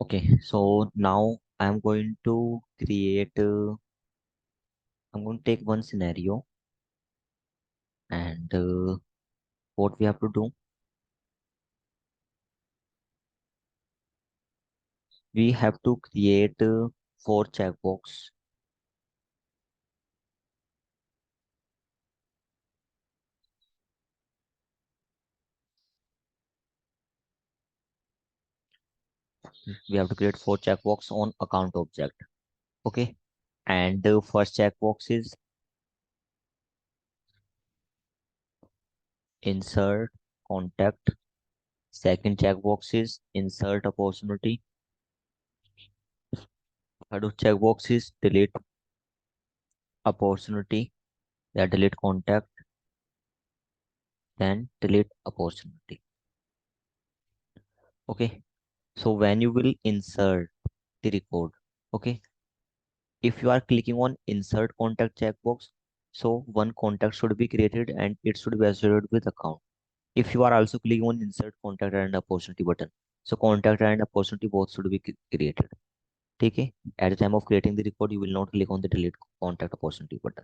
Okay, so now I'm going to I'm going to take one scenario and what we have to do, we have to create four checkbox. We have to create four checkbox on account object. Okay, and the first checkbox is insert contact. Second checkbox is insert opportunity. Third checkbox is delete opportunity. Yeah, delete contact, then delete opportunity. Okay, so when you will insert the record, okay, if you are clicking on insert contact checkbox, so one contact should be created and it should be associated with account. If you are also clicking on insert contact and opportunity button, so contact and opportunity both should be created. Okay, at the time of creating the record you will not click on the delete contact opportunity button.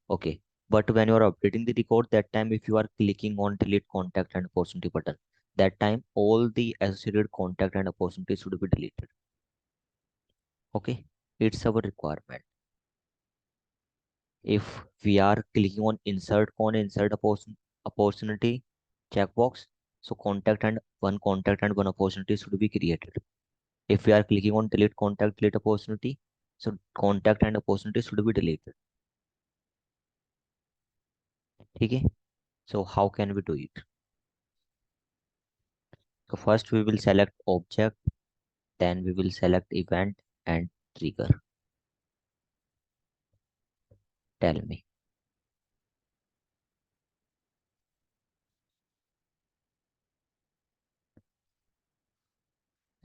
Okay, but when you are updating the record, that time if you are clicking on delete contact and opportunity button, that time all the associated contact and opportunity should be deleted. Okay, it's our requirement. If we are clicking on insert opportunity checkbox, so contact and one opportunity should be created. If we are clicking on delete contact delete opportunity, so contact and opportunity should be deleted. Okay, so how can we do it? So first we will select object, then we will select event and trigger. Tell me.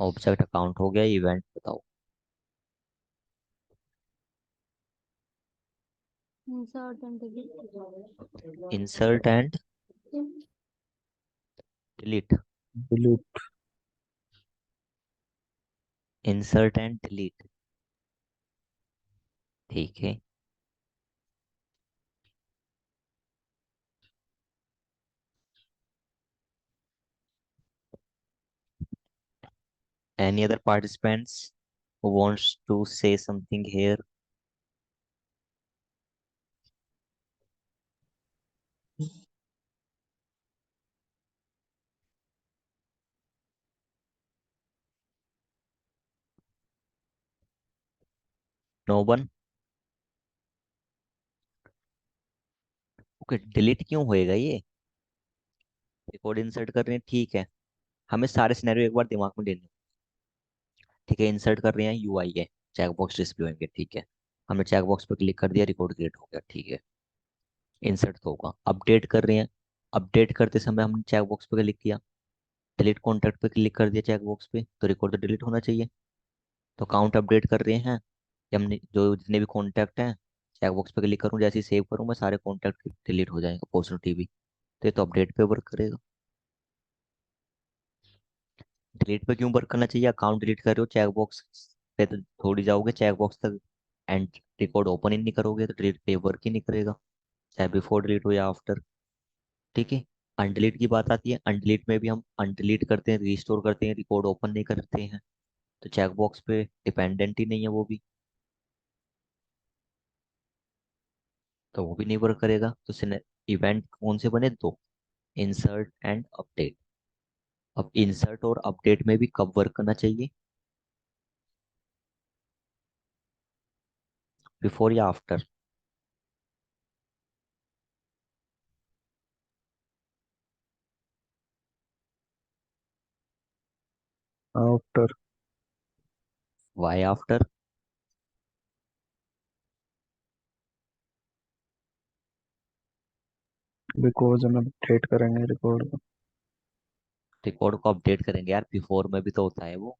Object account हो गया, event बताओ। Insert and delete. Insert and delete. delete, insert and delete, ठीक है। Any other participants who wants to say something here? No one? Okay, delete क्यों होएगा ये? Record insert कर रहे हैं, ठीक है। हमें सारे सिनेरियो एक बार दिमाग में लेने, ठीक है। इंसर्ट कर रहे हैं, यूआई है, चेक बॉक्स डिस्प्ले होंगे, ठीक है। हमने चेक बॉक्स पर क्लिक कर दिया, रिकॉर्ड क्रिएट हो गया, ठीक है। इंसर्ट तो होगा। अपडेट कर रहे हैं, अपडेट करते समय हमने चेक बॉक्स पे क्लिक किया, डिलीट कॉन्टैक्ट पे क्लिक कर दिया चेक बॉक्स पे, तो रिकॉर्ड तो डिलीट होना चाहिए। तो अकाउंट अपडेट कर रहे हैं, कि हमने जो जितने भी कॉन्टैक्ट हैं, चेक बॉक्स पे क्लिक करूँ, जैसे ही सेव करूँ मैं सारे कॉन्टैक्ट डिलीट हो जाएंगे, अपॉर्चुनिटी भी। तो ये तो अपडेट पे वर्क करेगा। डिलीट पे क्यों वर्क करना चाहिए? अकाउंट डिलीट कर रहे हो, चेक बॉक्स पे तो थोड़ी जाओगे चेक बॉक्स तक, एंड रिकॉर्ड ओपन ही नहीं करोगे, तो डिलीट पे वर्क ही नहीं करेगा, चाहे बिफोर डिलीट हो या आफ्टर। ठीक है। अनडिलीट की बात आती है, अनडिलीट में भी हम अनडिलीट करते हैं, रिस्टोर करते हैं, रिकॉर्ड ओपन नहीं करते हैं, तो चेक बॉक्स पे डिपेंडेंट ही नहीं है वो भी, तो वो भी नहीं वर्क करेगा। तो इवेंट कौन से बने? दो, इंसर्ट एंड अपडेट। अब इंसर्ट और अपडेट में भी कब वर्क करना चाहिए? बिफोर या after? after, why after? because हम अपडेट करेंगे रिकॉर्ड को। रिकॉर्ड को अपडेट करेंगे यार, बिफोर में भी तो होता है वो।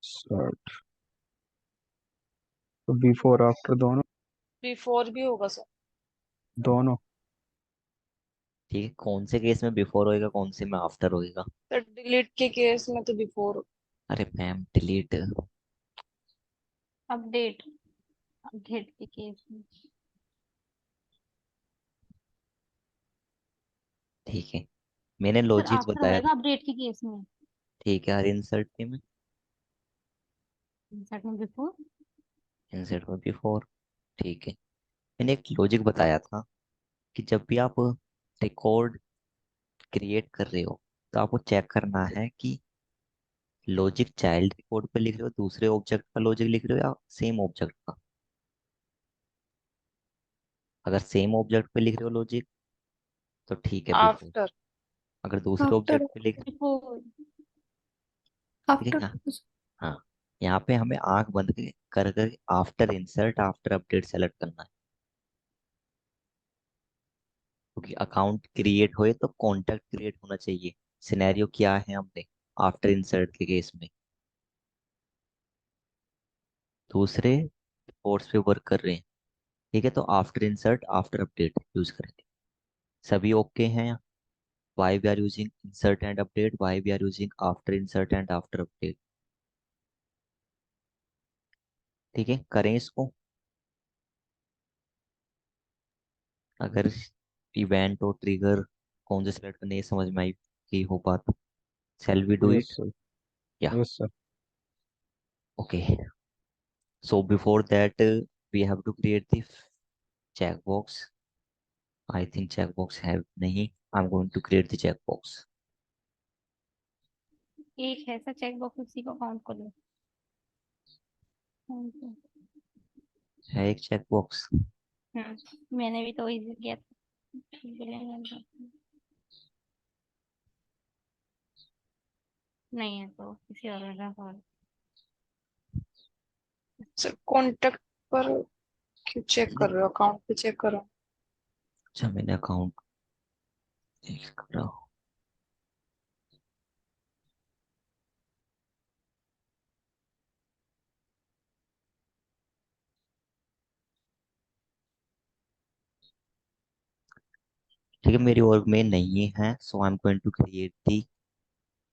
Start, तो बिफोर आफ्टर दोनों बिफोर भी होगा सर। दोनों। ठीक है, कौन से केस में बिफोर होएगा, कौन से में आफ्टर होएगा? तो डिलीट के केस में तो बिफोर। अरे मैम, डिलीट। अपडेट, अपडेट के केस में। ठीक है, मैंने सर लॉजिक आफ्टर बताया होएगा था। अपडेट के केस में। ठीक है, हर इंसर्ट के में। इंसर्ट में बिफोर। इंसर्ट में बिफोर। ठीक है, मैंने एक लॉजिक बताया था कि जब भी आप रिकॉर्ड क्रिएट कर रहे हो तो आपको चेक करना है कि लॉजिक चाइल्ड रिकॉर्ड पे लिख रहे हो, दूसरे ऑब्जेक्ट का लॉजिक लिख रहे हो, या सेम ऑब्जेक्ट का। अगर सेम ऑब्जेक्ट पे लिख रहे हो लॉजिक तो ठीक है, बिफोर। आफ्टर। अगर दूसरे आफ्टर। ऑब्जेक्ट पे लिख रहे हो। बिफोर। ठीक है आफ्टर। यहाँ। हाँ, यहाँ पे हमें आंख बंद कर कर after insert after update select करना है, क्योंकि अकाउंट क्रिएट होए तो कॉन्टैक्ट क्रिएट होना चाहिए। सिनेरियो क्या है हमने आफ्टर इंसर्ट के केस में, दूसरे पोर्ट्स पे वर्क कर रहे हैं। ठीक है, तो after insert after update use करेंगे। सभी ओके हैं? Why we are using insert and update, why we are using after insert and after update. ठीक है, करें इसको। अगर इवेंट और ट्रिगर कौन से सेलेक्ट करने, ये समझ में आई कि हो बात। Shall we do yes it? Sir. Yeah yes sir. Okay, so before that we have to create the checkbox. I think checkbox have नहीं, I'm going to create the checkbox. एक है ऐसा चेक बॉक्स, उसी को count कर लो। हम्म, है एक checkbox। मैंने भी तो वही किया था। नहीं है तो किसी और का कॉल। सर कॉन्टेक्ट पर क्यों चेक कर रहे हो, अकाउंट पे चेक करो। अच्छा, मैंने अकाउंट करा। ठीक है, मेरी वर्क में नहीं है, so I'm going to create the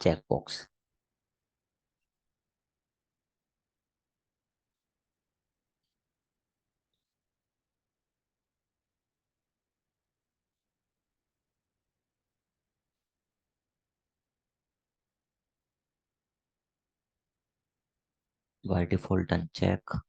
checkbox. By default uncheck.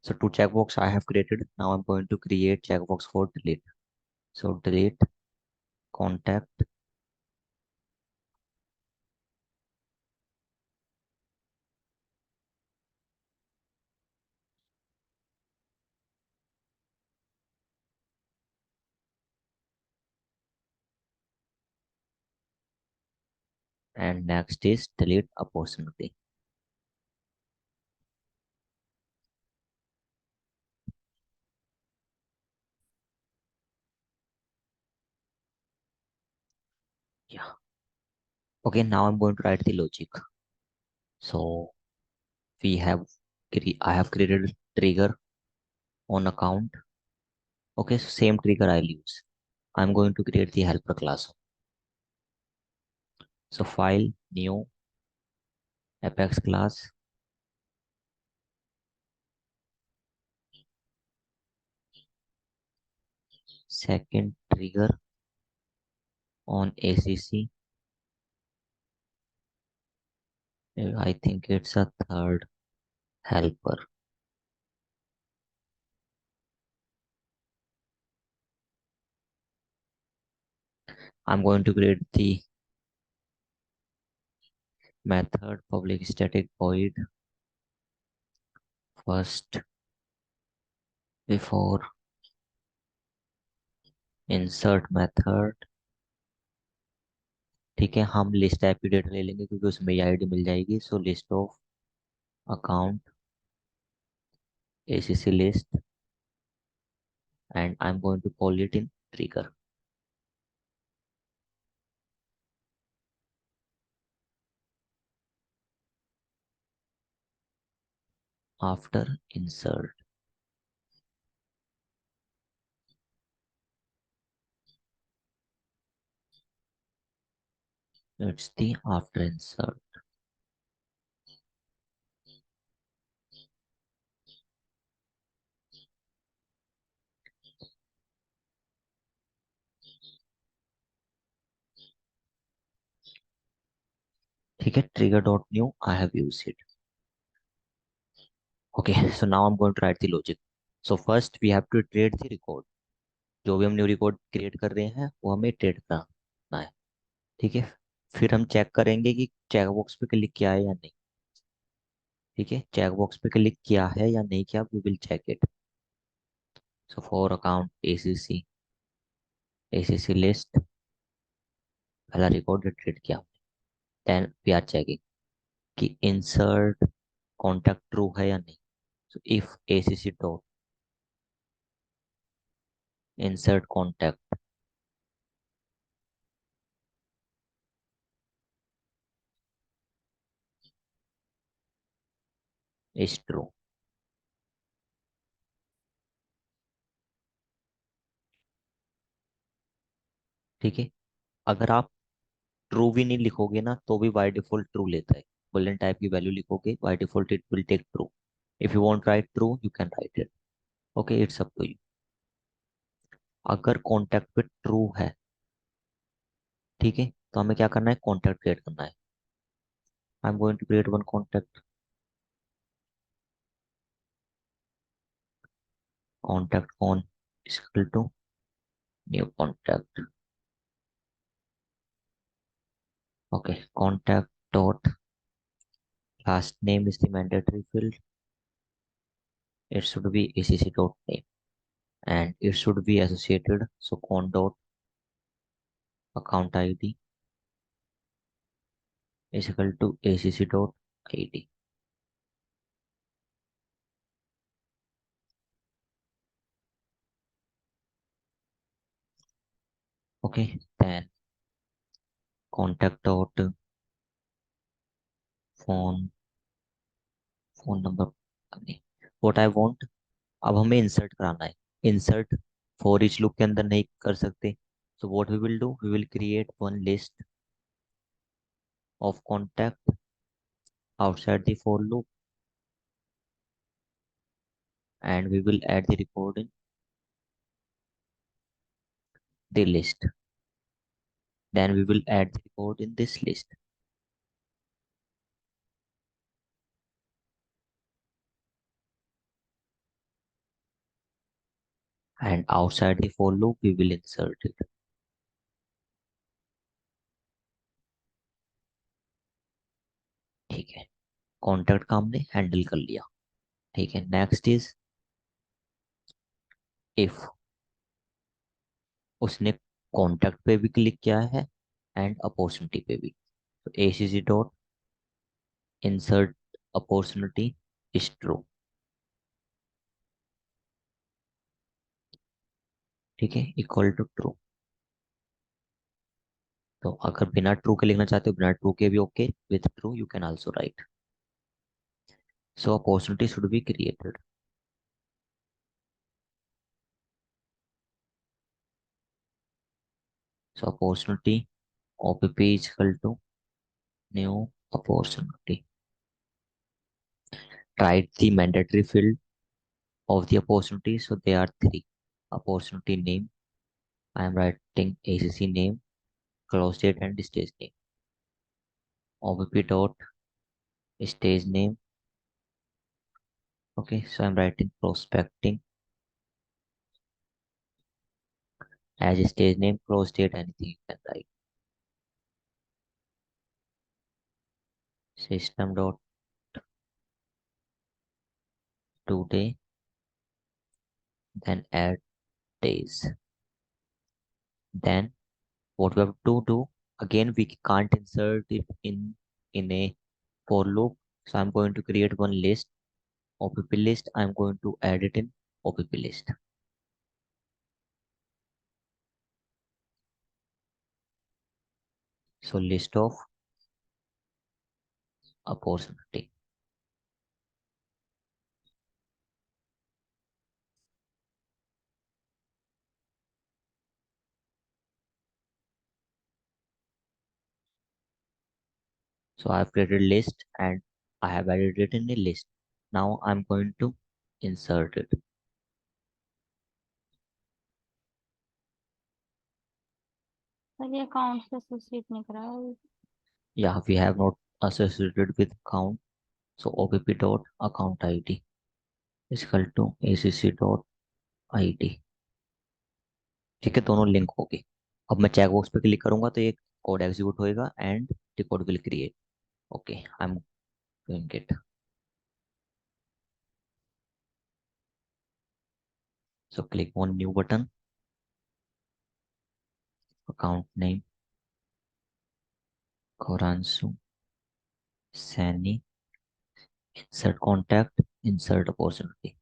So two checkbox I have created. Now I'm going to create checkbox for delete. So delete contact and next is delete opportunity. Yeah. Okay, now I'm going to write the logic. So we have I have created trigger on account. Okay, so same trigger I'll use. I'm going to create the helper class. So file new apex class, second trigger on ACC. I think it's a third helper. I'm going to create the method public static void first before insert method। ठीक है, हम list type की data ले लेंगे क्योंकि उसमें ये ID मिल जाएगी। So list of account acc list and I'm going to call it in trigger। after insert, it's the after insert। ठीक है, trigger dot new I have used it। okay, so now I'm going to write the logic। so first we have to iterate the record। जो भी हम new record create कर रहे हैं वो हमें iterate करना है। ठीक है, फिर हम चेक करेंगे कि चेक बॉक्स पे क्लिक किया है या नहीं। ठीक है, चेक बॉक्स पे क्लिक किया है या नहीं किया, we will check it. So for account acc list पहला रिकॉर्ड iterate किया। देन वी आर चेकिंग कि इंसर्ट कॉन्टैक्ट ट्रू है या नहीं। so if acc dot insert contact is true। ठीक है, अगर आप ट्रू भी नहीं लिखोगे ना तो भी बाय डिफॉल्ट ट्रू लेता है। बुलियन टाइप की वैल्यू लिखोगे by default it will take true. If you want write true you can write it. Okay, it's up to you. अगर कॉन्टैक्ट पे ट्रू है, ठीक है, तो हमें क्या करना है, कॉन्टैक्ट क्रिएट करना है। I am going to create one contact. Contact con equal to new contact. Okay, contact dot last name is the mandatory field. it should be acc dot name and it should be associated, so con dot account id is equal to acc dot id। okay, then contact dot phone phone number नहीं, what I want। अब हमें insert कराना है। Insert for each loop के अंदर नहीं कर सकते। so what we will do, we will create one list of contact outside the for loop and we will add the record in the list। then we will add the record in this list and outside the for loop we will insert it। ठीक है, contact का हमने handle कर लिया। ठीक है, next is if उसने contact पे भी क्लिक किया है एंड अपॉर्चुनिटी पे भी। तो acc dot insert opportunity is true. ठीक है, इक्वल टू ट्रू। तो अगर बिना ट्रू के लिखना चाहते हो, बिना ट्रू के भी okay, with true you can also right. So opportunity should be created. So opportunity opp is equal to new opportunity। write the mandatory field of the opportunity, so there are three: opportunity name, I am writing acc name, close date and stage name, opp dot stage name। okay, so I'm writing prospecting as a stage name, close date, anything you can write। system dot today, then add days. Then what we have to do, again we can't insert it in a for loop, so I'm going to create one list, opp list. I'm going to add it in opp list. So list of opportunity. So I've created list and I have added it in a list. Now I'm going to insert it. Sir ये account से associate नहीं करा है। Yeah, we have not associated with account. So opp dot account id is equal to acc dot id. ठीक है, दोनों link हो गए। अब मैं चेक बॉक्स पे क्लिक करूंगा तो एक कोड एग्जीक्यूट होएगा and record will create. Okay, I am doing it. So click on new button, account name Koransu Sani, insert contact, insert opportunity.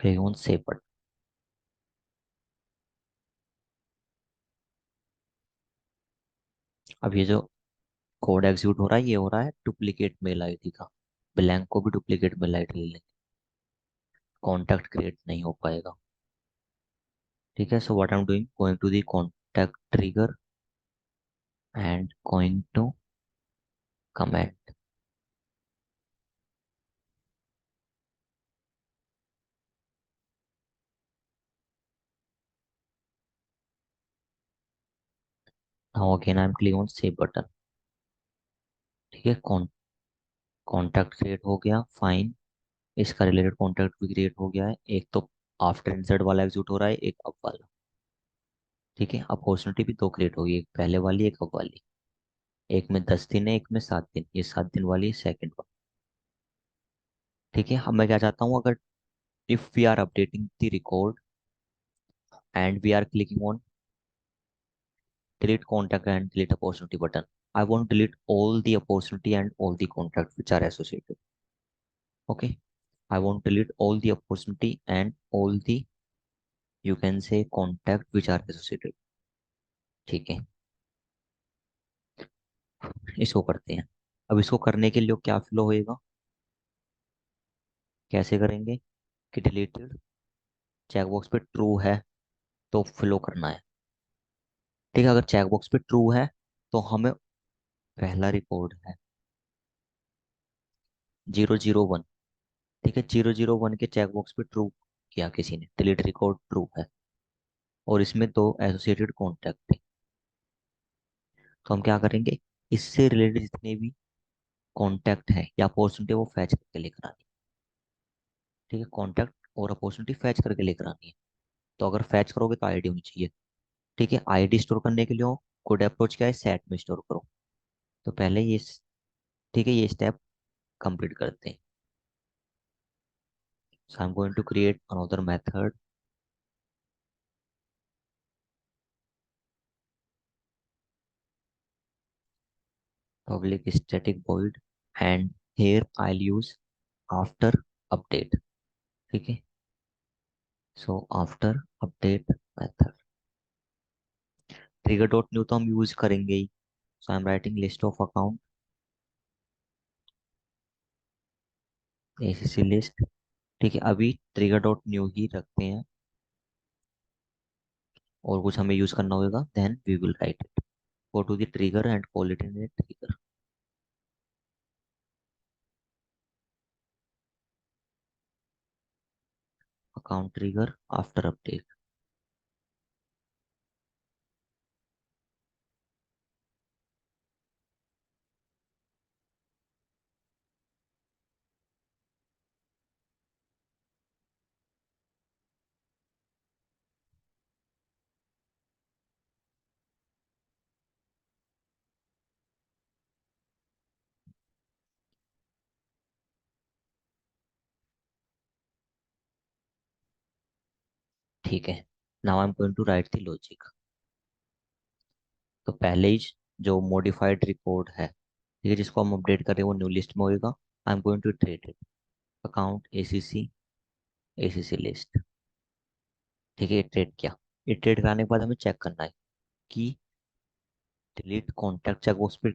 Click on save button. अब ये जो code execute हो रहा है ये हो रहा है डुप्लीकेट मेल आईडी का। ब्लैंक को भी डुप्लीकेट मेल आईडी ले लेंगे, कॉन्टैक्ट क्रिएट नहीं हो पाएगा। ठीक है, so what I am doing, going to the contact trigger and going to comment. Now again I am click on save button. ठीक है, कॉन्टैक्ट क्रिएट हो गया, फाइन। इसका रिलेटेड कॉन्टैक्ट भी क्रिएट हो गया है। एक तो आफ्टर इंसर्ट वाला एग्जीक्यूट हो रहा है, एक अब वाला। ठीक है, अपॉर्चुनिटी भी दो क्रिएट होगी, एक पहले वाली एक अब वाली। एक में 10 दिन है, एक में 7 दिन। ये 7 दिन वाली सेकंड वाली। ठीक है, अब मैं क्या चाहता हूँ, अगर if we are updating the record and we are clicking on delete contact and delete opportunity button, I want to delete all the opportunity and all the contacts which are associated. Okay, I want to delete all the opportunity and all the, you can say, contact which are associated. ठीक है, इसको करते हैं। अब इसको करने के लिए क्या फ्लो होएगा, कैसे करेंगे कि डिलीटेड चेकबॉक्स पे ट्रू है तो फ्लो करना है। ठीक है, अगर चेकबॉक्स पे ट्रू है तो हमें पहला रिकॉर्ड है 001। ठीक है, 001 के चेकबॉक्स पे ट्रू किया किसी ने, डिलीट रिकॉर्ड ट्रू है और इसमें दो एसोसिएटेड कॉन्टैक्ट थे। तो हम क्या करेंगे, इससे रिलेटेड जितने भी कॉन्टैक्ट है या अपॉर्चुनिटी वो फैच करके लेकर आनी है। ठीक है, कॉन्टैक्ट और अपॉर्चुनिटी फैच करके लेकर आनी है। तो अगर फैच करोगे तो आईडी होनी चाहिए। ठीक है, आईडी स्टोर करने के लिए गुड अप्रोच क्या है, सेट में स्टोर करो। तो पहले ये ठीक है, ये स्टेप कंप्लीट करते हैं। So I am going to create another method, public static void, and here I'll use after update। ठीक है, so after update method, trigger dot new तो हम यूज करेंगे ही। So I am writing list of account ACC list. ठीक है, अभी trigger dot new ही रखते हैं और कुछ हमें यूज करना होगा then we will write it. Go to the trigger and call it in a trigger, account trigger after update. ठीक है, now I am going to write the logic. तो पहले ही जो मॉडिफाइड रिकॉर्ड है, ठीक है, जिसको हम अपडेट कर रहे हैं वो न्यू लिस्ट में होएगा। I am going to trade it account ACC list. ठीक है, ये ट्रेड किया। ये ट्रेड कराने के बाद हमें चेक करना है कि डिलीट कॉन्टैक्ट चेकबॉक्स पे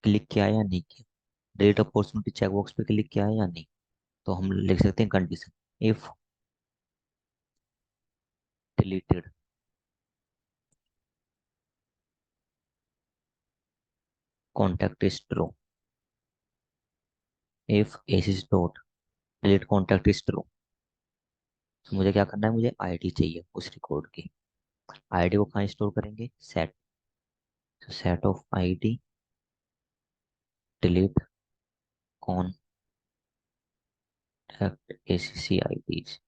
क्लिक किया है या नहीं किया, डिलीट अपॉर्चुनिटी चेकबॉक्स पे क्लिक किया है या नहीं। तो हम लिख सकते हैं condition, if deleted contact is true, if ACC dot delete contact is true. तो मुझे क्या करना है, मुझे आईडी चाहिए उस रिकॉर्ड की। आईडी को कहाँ स्टोर करेंगे, सेट। तो set of ID delete contact ACC IDs.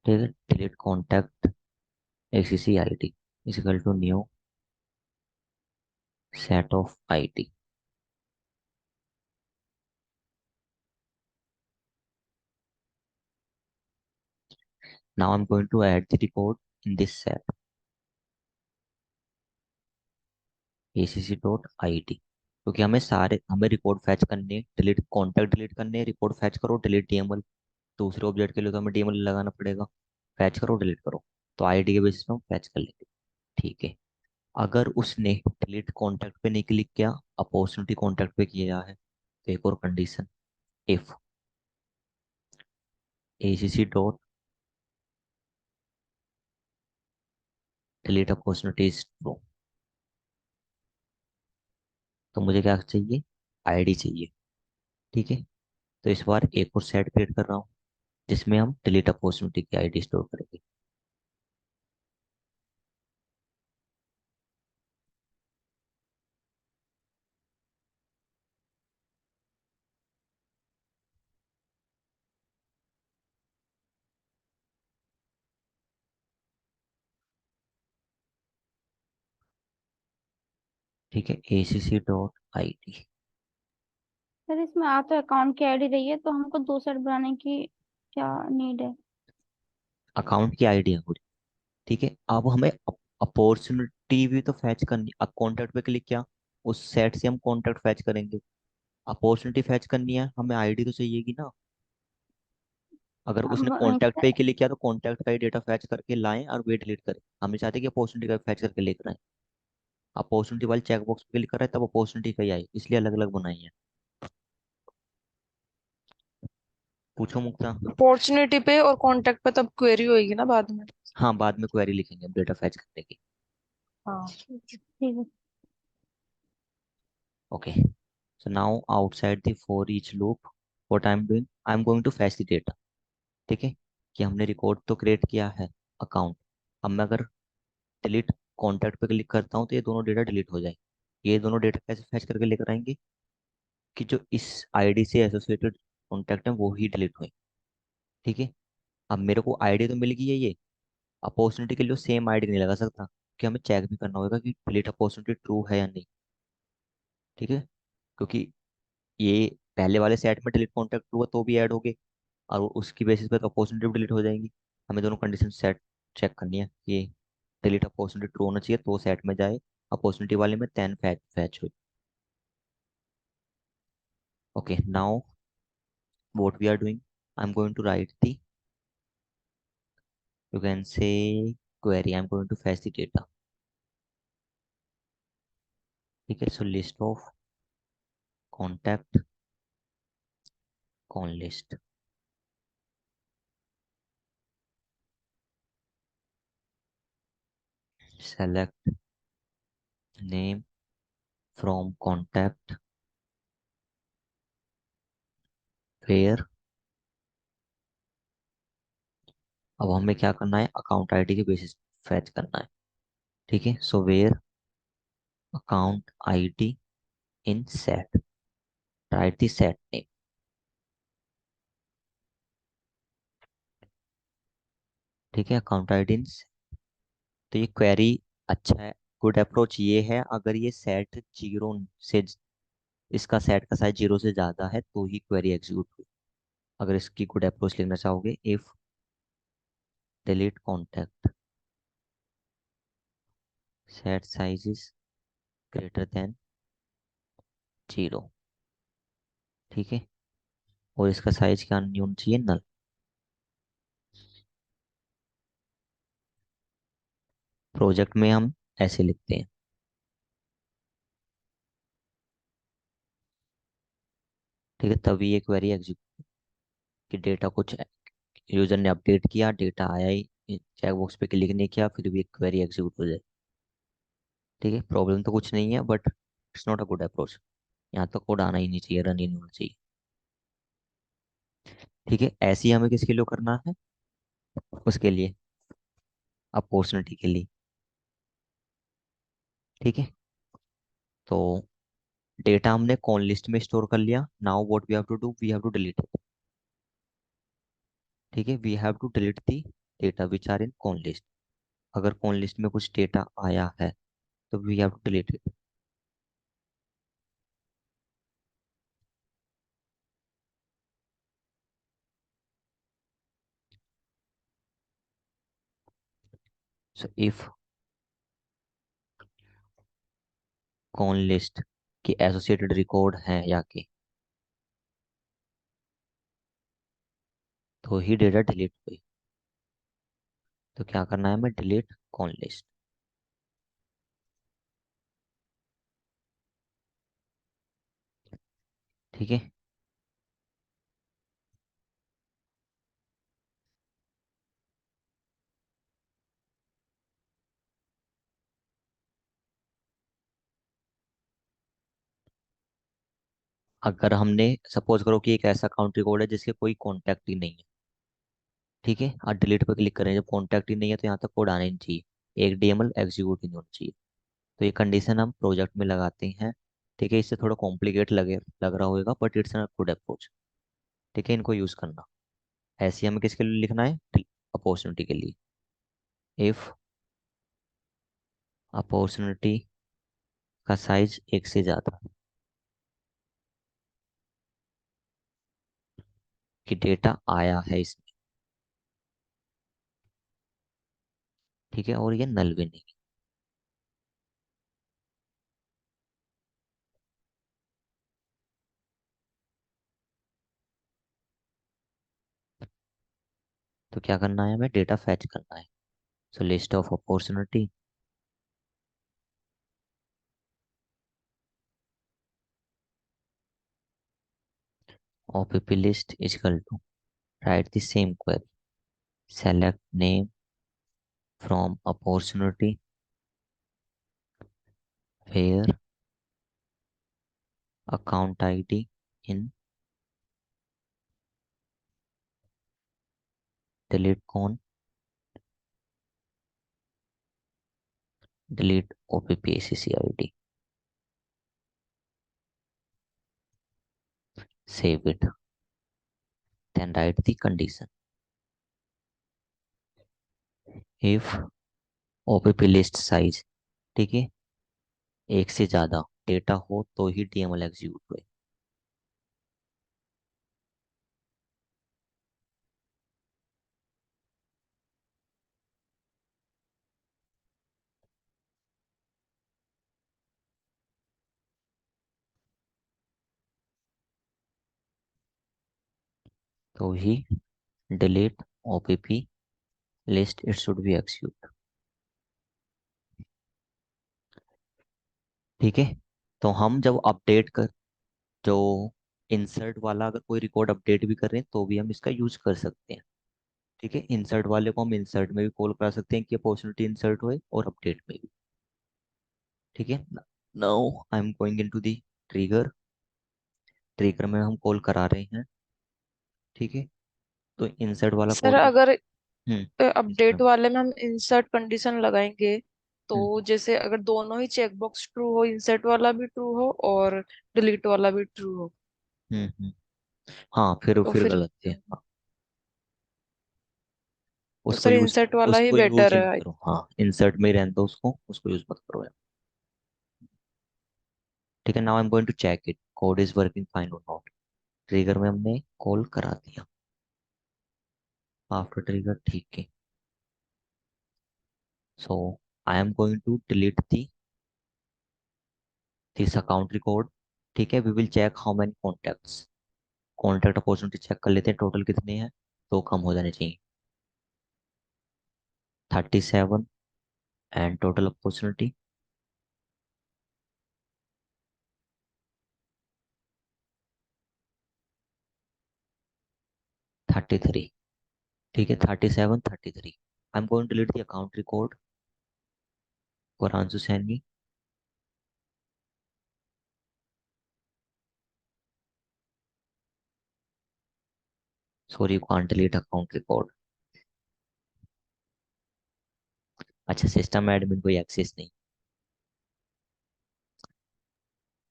ठीक है, delete contact ACC ID is equal to new set of ID. Now I am going to add the record in this set ACC dot ID, क्योंकि हमें record fetch करने, delete contact delete करने, record fetch करो delete DML. दूसरे object के लिए तो हमें डीएमएल लगाना पड़ेगा, फैच करो डिलीट करो। तो आईडी के बेसिस पे हम फैच कर लेंगे। ठीक है, अगर उसने डिलीट कॉन्टैक्ट पे नहीं क्लिक किया, अपॉर्चुनिटी कॉन्टैक्ट पे किया है, तो एक और condition, if ACC dot delete opportunity is true. तो मुझे क्या चाहिए, आईडी चाहिए। ठीक है, तो इस बार एक और सेट क्रिएट कर रहा हूँ जिसमें हम डिलीट अपॉर्चुनिटी की आईडी स्टोर करेंगे। ठीक है, ACC dot I D. Sir इसमें आ तो अकाउंट की आईडी रही है, तो हमको दो सेट बनाने की क्या नीड है? अकाउंट की आईडी है पूरी। ठीक है, अब हमें अपॉर्चुनिटी भी तो फैच करनी। अब कॉन्टैक्ट पे क्लिक किया, उस सेट से हम कॉन्टैक्ट फैच करेंगे। अपॉर्चुनिटी फैच करनी है, हमें आईडी तो चाहिएगी ना। अगर उसने कॉन्टैक्ट पे क्लिक किया तो कॉन्टैक्ट का ही डेटा फैच करके लाएं और वे डिलीट करें। हमें चाहते हैं कि अपॉर्चुनिटी का फैच करके लेकर आए। अपॉर्चुनिटी वाले चेकबॉक्स पे क्लिक कर रहा है तब अपॉर्चुनिटी का ही आई, इसलिए अलग अलग बनाई है। पूछो मुक्ता। अपॉर्चुनिटी पे और कॉन्टेक्ट पे तब क्वेरी होएगी ना बाद में। हाँ, बाद में क्वेरी लिखेंगे डेटा फैच करने की। हाँ। ठीक है। Okay, so now outside the for each loop what I'm doing, I'm going to fetch the data। ठीक है, कि हमने रिकॉर्ड तो क्रिएट किया है अकाउंट। अब मैं अगर डिलीट कॉन्टैक्ट पे क्लिक करता हूँ तो ये दोनों डेटा डिलीट हो जाएंगे। ये दोनों डेटा कैसे फैच करके लेकर आएंगे, कि जो इस आईडी से एसोसिएटेड कॉन्टैक्ट है वो ही डिलीट हुए। ठीक है, अब मेरे को आईडी तो मिल गई है ये। अपॉर्चुनिटी के लिए सेम आईडी नहीं लगा सकता, कि हमें चेक भी करना होगा कि डिलीट अपॉर्चुनिटी ट्रू है या नहीं। ठीक है, क्योंकि ये पहले वाले सेट में डिलीट कॉन्टैक्ट ट्रू है तो भी ऐड हो गए, और उसकी बेसिस पे तो अपॉर्चुनिटी भी डिलीट हो जाएंगी। हमें दोनों कंडीशन सेट चेक करनी है कि डिलीट अपॉर्चुनिटी ट्रू होना चाहिए तो सेट में जाए, अपॉर्चुनिटी वाले में 10 फैच फैच हुई। Okay, now what we are doing, I am going to write the, you can say query, I am going to fetch the data. ठीक है, so list of contact con list, select name from contact where. अब हमें क्या करना है, account ID के basis fetch करना है। ठीक है, so where account ID in set, right the set name. ठीक है, अकाउंट आईडी इन। तो ये क्वेरी अच्छा है, गुड अप्रोच ये है, अगर ये सेट जीरो से, इसका सेट का साइज जीरो से ज़्यादा है तो ही क्वेरी एग्जीक्यूट हुई। अगर इसकी गुड अप्रोच लिखना चाहोगे, if delete contact, set size is greater than 0। ठीक है, और इसका साइज क्या नहीं होना चाहिए, नल। प्रोजेक्ट में हम ऐसे लिखते हैं। ठीक है, तभी ये क्वेरी एग्जीक्यूट कि डेटा कुछ यूजर ने अपडेट किया, डेटा आया ही, चेक बॉक्स पे क्लिक नहीं किया, फिर भी एक क्वेरी एग्जीक्यूट हो जाए। ठीक है, प्रॉब्लम तो कुछ नहीं है, but it's not a good approach. यहाँ तक कोड आना ही नहीं चाहिए, रन ही नहीं होना चाहिए। ठीक है, ऐसे ही हमें किसके लिए करना है, उसके लिए, अपॉर्चुनिटी के लिए। ठीक है, तो डेटा हमने कौन लिस्ट में स्टोर कर लिया। Now what we have to do, we have to delete it. ठीक है, we have to delete the data which are in con list. अगर कौन लिस्ट में कुछ डेटा आया है तो we have to delete it. So if con list की एसोसिएटेड रिकॉर्ड है या के, तो ही डेटा डिलीट हुई। तो क्या करना है, हमें डिलीट कौन लिस्ट। ठीक है, अगर हमने सपोज करो कि एक ऐसा काउंट रिकॉर्ड है जिसके कोई कॉन्टैक्ट ही नहीं है। ठीक है, और डिलीट पर क्लिक करें, जब कॉन्टैक्ट ही नहीं है तो यहाँ तक कोड आना ही नहीं चाहिए, एक डीएमएल एग्जीक्यूट ही नहीं होना चाहिए। तो ये कंडीशन हम प्रोजेक्ट में लगाते हैं। ठीक है, इससे थोड़ा कॉम्प्लिकेट लग रहा होगा, but it's a good approach. ठीक है, इनको यूज़ करना। ऐसे ही हमें किसके लिए लिखना है, अपॉर्चुनिटी के लिए। इफ अपॉर्चुनिटी का साइज एक से ज़्यादा, कि डेटा आया है इसमें। ठीक है, और ये नल भी नहीं। तो क्या करना है, हमें डेटा फैच करना है। So list of opportunity OPP list is equal to, write the same query, select name from opportunity where account ID in delete con, delete OPPACCID, save it, then write the condition. If OPP list size, ठीक है, एक से ज़्यादा data हो तो ही DML execute हुए। तो ही delete OPP list, it should be execute। ठीक है, तो हम जब अपडेट कर, जो इंसर्ट वाला अगर कोई रिकॉर्ड अपडेट भी कर रहे हैं तो भी हम इसका यूज कर सकते हैं। ठीक है, इंसर्ट वाले को हम इंसर्ट में भी कॉल करा सकते हैं कि अपॉर्चुनिटी इंसर्ट होए, और अपडेट में भी। ठीक है, now I am going into the trigger. Trigger में हम कॉल करा रहे हैं। ठीक है, तो इंसर्ट वाला सर कोड भी। अगर हम्म, अपडेट वाले में हम इंसर्ट कंडीशन लगाएंगे तो हम्म, जैसे अगर दोनों ही चेकबॉक्स ट्रू हो, इंसर्ट वाला भी ट्रू हो और डिलीट वाला भी ट्रू हो, हाँ, फिर तो फिर फिर गलत है, हाँ। तो उसको सर यूज, इंसर्ट वाला ही उसको यूज बेटर ही है मत करो, हाँ, इंसर्ट में ही रहने दो उसको, उसको यूज मत करो यार। ठीक है, now I am going to check it code is working fine और नॉट। ट्रिगर में हमने कॉल करा दिया, आफ्टर ट्रिगर। ठीक है, So I am going to delete this account record. ठीक है, we will check how many contacts. Contact opportunity check कर लेते हैं, टोटल कितने हैं, तो कम हो जाने चाहिए। 37 एंड टोटल अपॉर्चुनिटी 33। ठीक है, 37 33। I am going to delete the account record for Aansu Saini. Sorry, you can't delete account record. अच्छा, सिस्टम एडमिन कोई एक्सेस नहीं।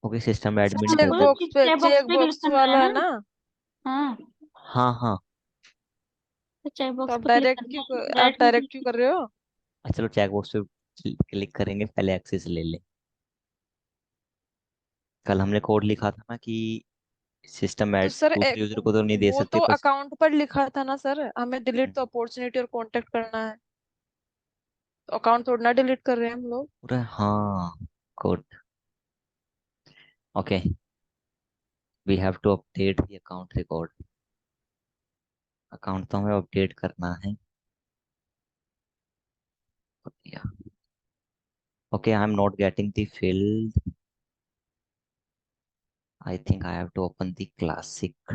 Okay, system admin check doesn't. Box पे, चेक बॉक्स चेक पे क्लिक बॉक्स करना है वाला है ना। ना। हाँ, हाँ हाँ। तो चेक तो बॉक्स आप पे क्लिक करना है, आप डायरेक्टली डायरेक्ट क्यों क्लिक। कर रहे हो? अच्छा, चलो चेक बॉक्स पे क्लिक करेंगे, पहले एक्सेस ले लें। कल हमने कोड लिखा था ना कि सिस्टम तो ऐड सर दूसरे यूजर को तो नहीं दे वो सकते, तो बस। अकाउंट पर लिखा था ना सर, हमें डिलीट तो अपॉर्चुनिटी और कांटेक्ट करना है। तो अकाउंट थोड़ा ना डिलीट कर रहे हैं हम लोग। पूरा हाँ। Good. Okay, we have to update the account record. Account तो हमें अपडेट करना है। Okay, I am not getting the field. I think I have to open the classic.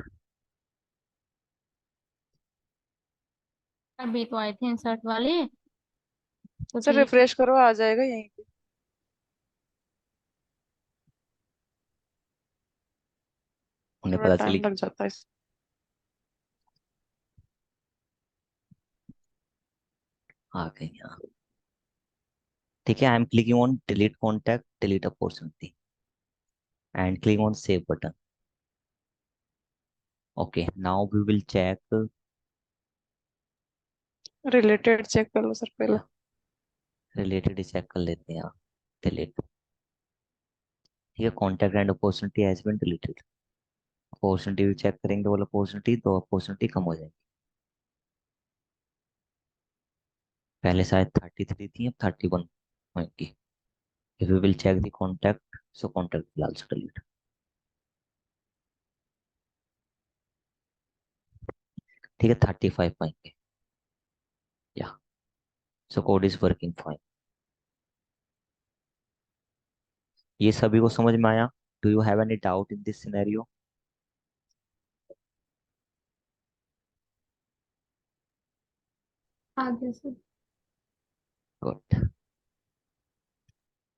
अभी तो आई थी इंसर्ट वाली, तो सर ठीक है। रिफ्रेश करो, आ जाएगा यहीं पे। उन्हें थोड़ा पता टाइम चली। लग जाता है। आ गई यहाँ। ठीक है, I am clicking on delete contact, delete opportunity and click on save button. Okay, now we will check. Related check कर लो सर पहले। या रिलेटेड चेक कर लेते हैं। डिलीट। ठीक है, contact and opportunity has been deleted. Opportunity भी चेक करेंगे, बोला अपॉर्चुनिटी तो अपॉर्चुनिटी कम हो जाएगी। पहले शायद 33 थी, अब 31 होंगी। If we will check the contact, so contact will also delete. ठीक है, 35 पाएंगे। या so code is working fine. ये सभी को समझ में आया? Do you have any doubt in this scenario? आगे से गुड।